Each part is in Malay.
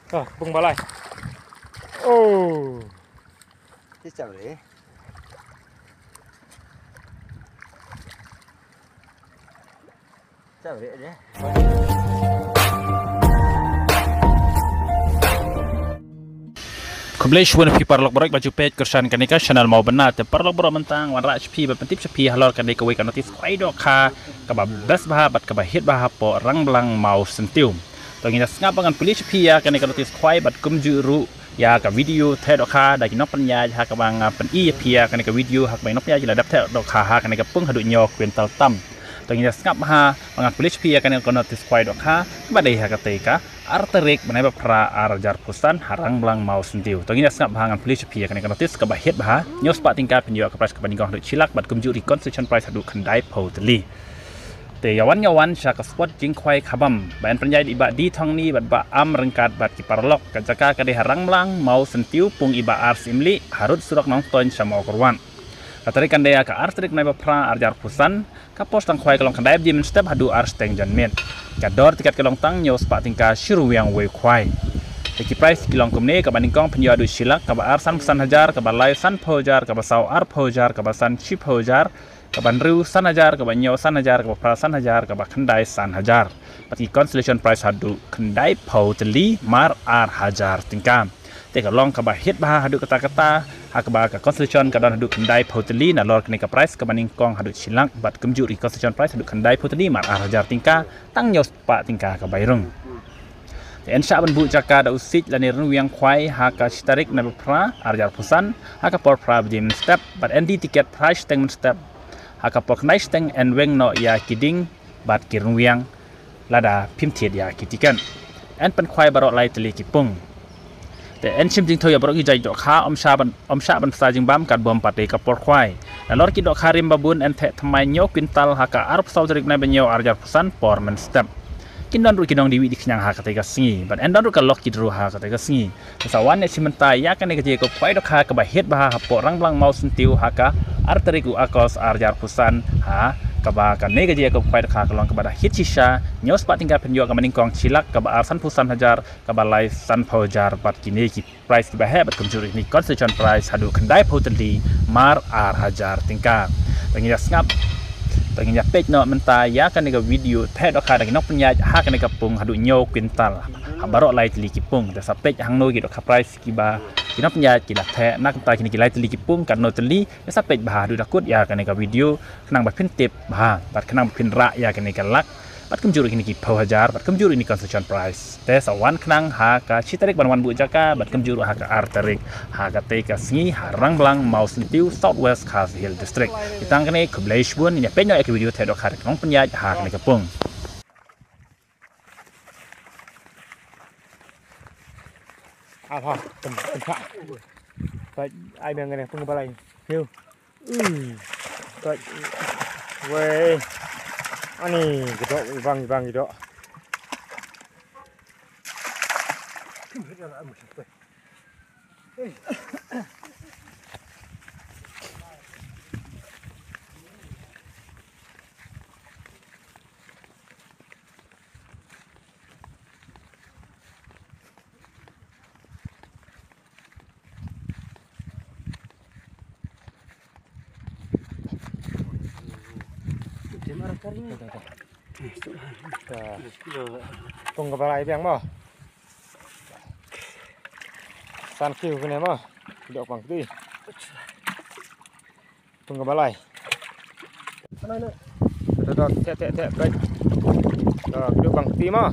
Bung balai. Oh. Thế chào đấy. Chào đấy nhé. Kublish wan pi parlok borok baju page kersan kanika channel mau benar te parlok borok mentang wan rach pi bepentip sepi halor kanika we kanotis kwai dok kha kaba bes baha bat kaba hit baha po rang belang mau sentium to ngina ngap bangan police pi ya kanika notis kwai bat kum juru ya ka video the dok kha da kinok penya ha ka bang pen i pi ya kanika video hak bai nok penya jila dap the dok kha ha kanika pung hadu nyo kwintal tam to ngina ngap ha bangan police pi ya kanika notis kwai dok kha badai ha katika arterik menembak pra arjar pusan harang belang mau sentiu. Tongin asap bahangan polis pia kan notis ke bahit bah nyos pak tingkat penjual ke price ke bandingong duk cilak bat kumju reconstruction price hadu kendai poteli. Te yawan syaka spot jing kwai khabam ban penjai iba di thong ni bat ba am rengkat bat ki parlok kajaka kade harang belang mau sentiu pung iba ar simli harut surak nong ton sama korwan. Katari kandaya ka arterik menembak pra arjar pusan kapos tang kwai kalong kendai di men step hadu ar steng jan men. Kador tiket kelong tang nyos pak tingka shiru yang wei kwai. Eki price kilong kumne ka bandingkong penjual du silak ka ba arsan pesan hajar ka ba lai san pojar ka ba sau ar pojar ka ba san chip pojar ka ban riu san hajar ka ba nyo san hajar ka ba pra san hajar ka ba khandai san hajar. Pati constellation price hadu khandai poteli mar ar hajar tingkam. Te ka long ka ba hit ba hadu kata-kata ha ka ba ka constellation ka don hadu khandai poteli na lor kene ka price ka bandingkong hadu silak bat kumju constellation price hadu khandai poteli mar ar hajar tingka tang nyos pak tingka ka bairung. En sya ban bu jaka da usit lani rung yang kwai ha ka starik na pra arjar pusan ha ka por pra bdim step but endi tiket price teng step ha ka por knai steng en weng no ya kiding bat kirung yang lada pimtiet ya kitikan en pen kwai barok lai teli kipung te en chim jing thoya barok gi jai dok kha om sha ban sa jing bam kat bom pate ka por kwai na lor ki dok kharim babun en the thamai nyo kwintal ha ka arp sau tarik na benyo arjar pusan por men step kindan ru kinong diwi diknyang ha katega singi but endan ru ka lok kidru ha katega singi sawan ne simenta ya kan ke ko pai dok ha ka ba het ba ha po rang blang mau sentiu ha ka arteriku akos arjar pusan ha ka ba ka ne ke ko pai dok ha ka long ka ba hit sisa nyos pa tinggal penjual ka meningkong cilak ka ba arsan pusan hajar ka ba lai san pojar bat kini ki price ki ba he bat kumjuri ni constitution price hadu kendai poteli mar ar hajar tingka pengia ngap tengnya page no menta ya kan ga video the dok kada nok penya ha kan ga pung hadu nyo kwintal habaro lai tili kipung da sapej hang no gi dok price ki ba kinok penya ki la the nak ta kini ki lai tili kipung kan no teli da sapej ba hadu dakut ya kan ga video kenang ba pin tip ba bat kenang pin ra ya kan ga lak bat kemjuru kini ki pau hajar bat kemjuru ini concession price te sawan kenang ha ka citarik banwan bu jaka bat kemjuru ha ka arterik ha ka te ka singi harang belang mau sentiu southwest khas hill district itang kene kublaish bun ini penyo ek video the dok har kong penya ha kene kapung apa tem baik ai bang này pung balai hiu baik wei ani gedok bang gedok tung cái balai bang mo san kiu cái này mo gedok bang ti tung cái balai dok te baik gedok bang ti mo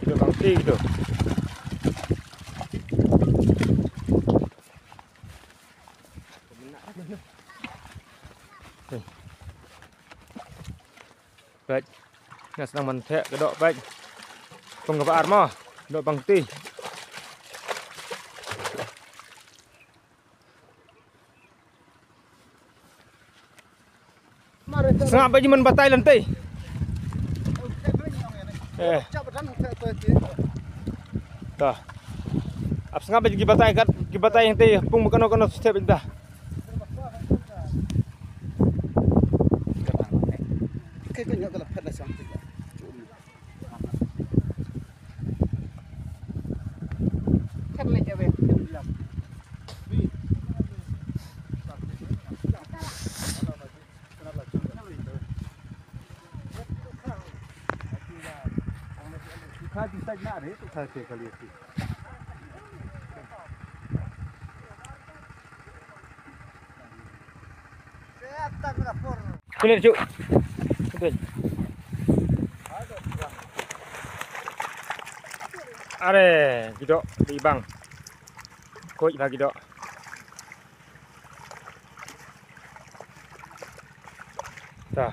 gedok bang ti gitu baik nah senang mentek gedok baik penggebar mah gedok bang ti senang baju men batai lantai dah ap senang baju gibatai kat gibatai yang ti pung bukan step dah Tukar di sana ada tukar kali itu. Saya tak lapor. Sini cuk. Betul. Are, gitu di bang. Koi bagi dok. Dah.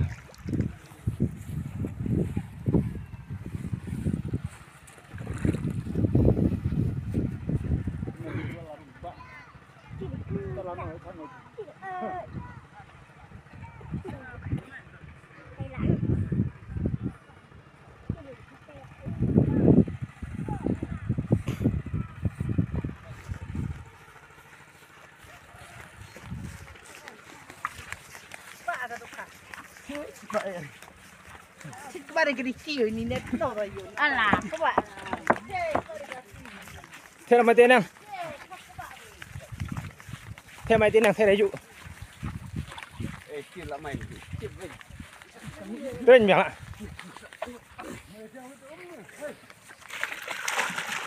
Kemarin kerisiu ini net nora yun. Alah, coba. Thế mai tiền năng. Thế mai tiền năng thế đấy dụ. Kia là mày. Tên miệng ạ.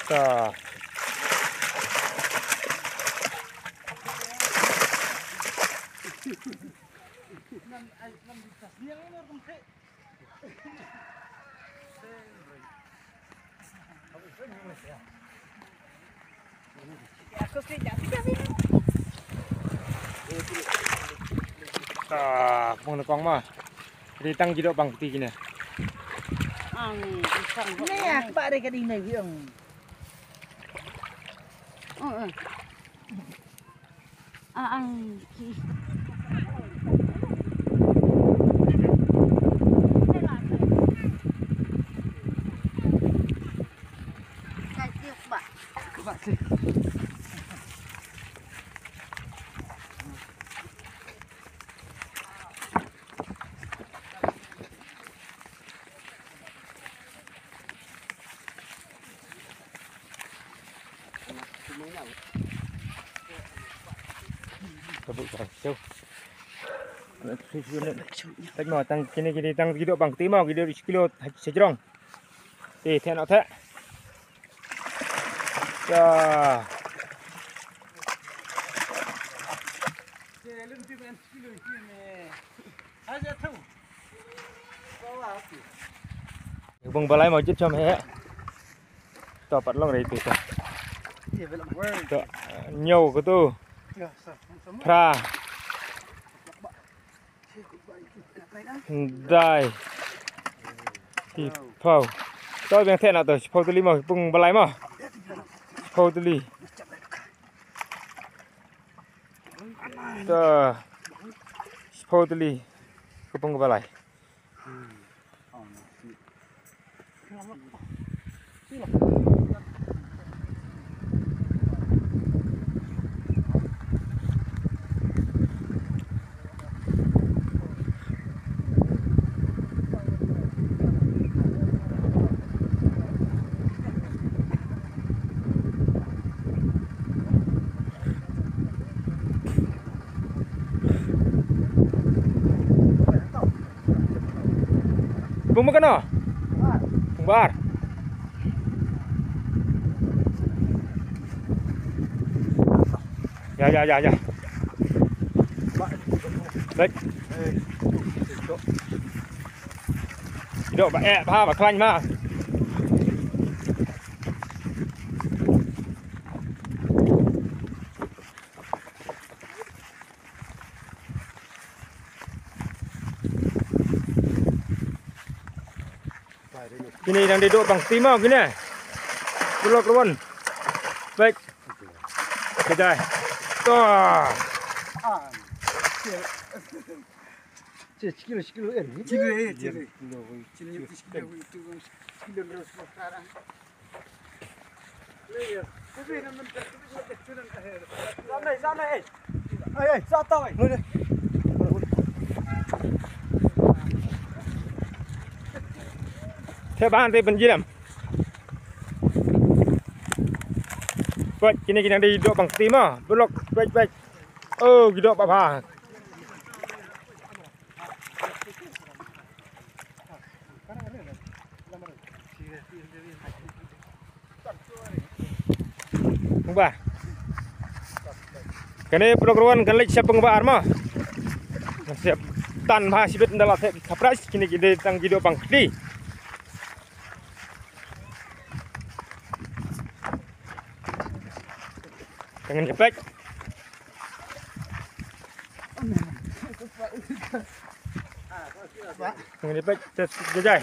Rồi. Aku tidak sih. Mong nó con mà. Đi tăng chế độ bằng tí nè. Nè, các bạn đây cái đi này với ông. Anh Cái bụi còn siêu. Tách mò tăng cái này tăng cái độ bằng tí mò cái độ kilo sẽ trông. Thì thế nào thế? Rồi. Bung balai mau chết cho mẹ. Tao bắt lông đấy từ từ. Nhiều cái tu. Pra. Đây. Thì phao. Tôi bên thế nào tôi phao tuli mà bung balai mà. Phao tuli. Tuh. Phao tuli. Bung balai. Bung makan no? Bung bar. Ya. Baik. Dok bae pha ba khanh ma. Ini đang duduk bang timah gini. Keluar keluar. Baik. Kejai. Toh. Kilo ini. Kilo terus sekarang. Sana. Jatuh. Thế bạn thì bên gì làm? Vậy, cái này đang đi độ bằng tím à? Block, vậy. Cái độ bà bà. Pengbar. Kene program kan lek siap pengbar mah. Siap tan bah sibet ndalat kapras kini kita tang video bang di. Jangan cepat. Jangan cepat, jajai.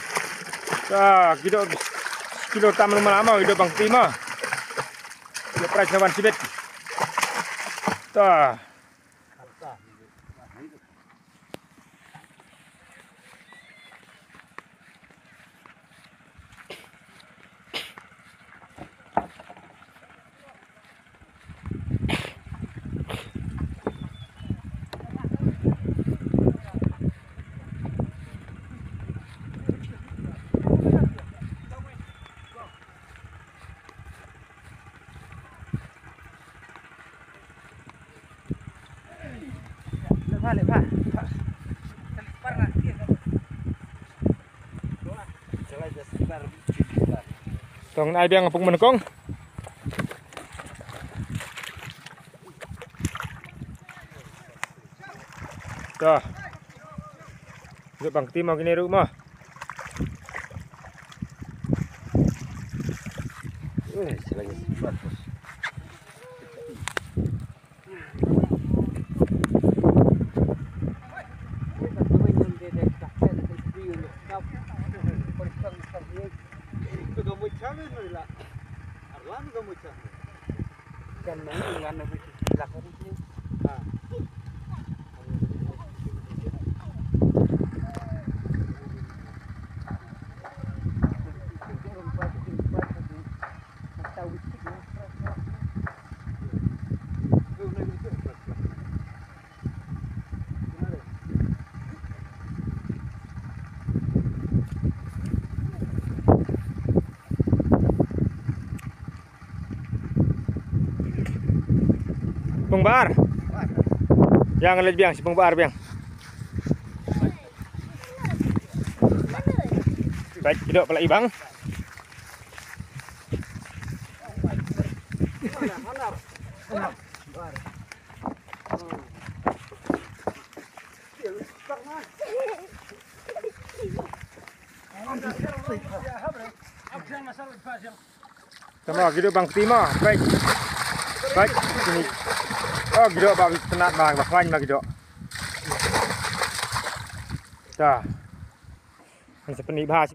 Ah, kilo tam lama-lama video bang timah. Kapras kawan sibet. Tah. Tong ai biang apung menekong. Dah. Duduk bang tim mau gini rumah. Selagi sebat bos. Pengbar. Jangan lihat biang si pengbar biang. Baik, hidup pala ibang. Sama hidup bang Timo. Baik. Baik, sini. Oh, gitu Pak, tenat bang, bakwan lagi dok. Dah. Ini sepenuh bahas.